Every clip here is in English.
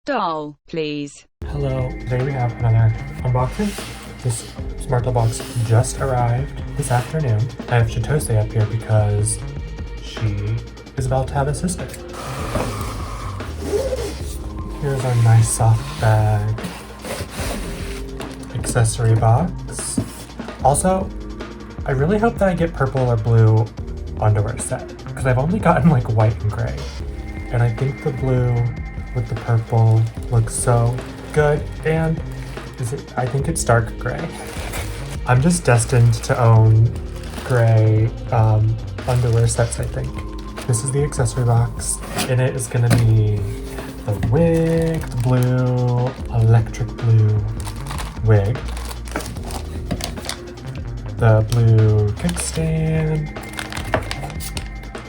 Doll, please. Hello, today we have another unboxing. This smart doll box just arrived this afternoon. I have Chitose up here because she is about to have a sister. Here's our nice soft bag accessory box. Also, I really hope that I get purple or blue underwear set because I've only gotten like white and gray. And I think the blue with the purple looks so good, and I think it's dark gray. I'm just destined to own gray underwear sets, I think. This is the accessory box. In it is gonna be the wig, the blue, electric blue wig, the blue kickstand,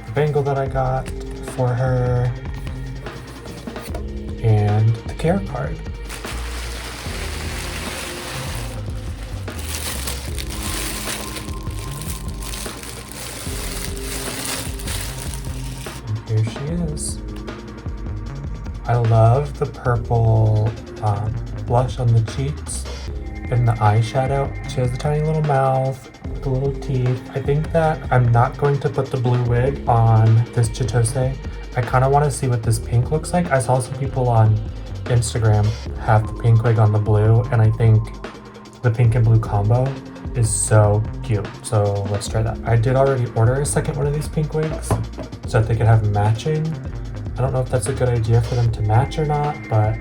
the bangle that I got for her, and the care card. And here she is. I love the purple blush on the cheeks and the eyeshadow. She has the tiny little mouth with the little teeth. I think that I'm not going to put the blue wig on this Chitose. I kind of want to see what this pink looks like. I saw some people on Instagram have the pink wig on the blue, and I think the pink and blue combo is so cute. So let's try that. I did already order a second one of these pink wigs so that they could have matching. I don't know if that's a good idea for them to match or not, but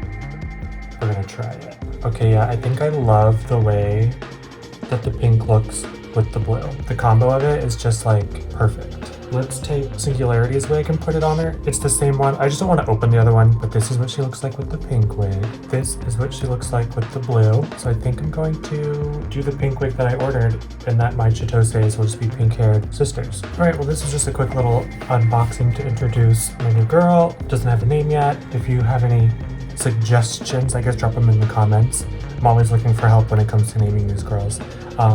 we're gonna try it. Okay, yeah, I think I love the way that the pink looks with the blue. The combo of it is just like perfect. Let's take Singularity's wig and put it on her. It's the same one. I just don't want to open the other one, but this is what she looks like with the pink wig. This is what she looks like with the blue. So I think I'm going to do the pink wig that I ordered, and that my Chitoses will just be pink-haired sisters. All right, well, this is just a quick little unboxing to introduce my new girl. Doesn't have a name yet. If you have any suggestions, I guess drop them in the comments. I'm always looking for help when it comes to naming these girls.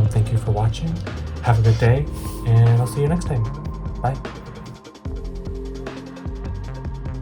Thank you for watching. Have a good day, and I'll see you next time. Bye.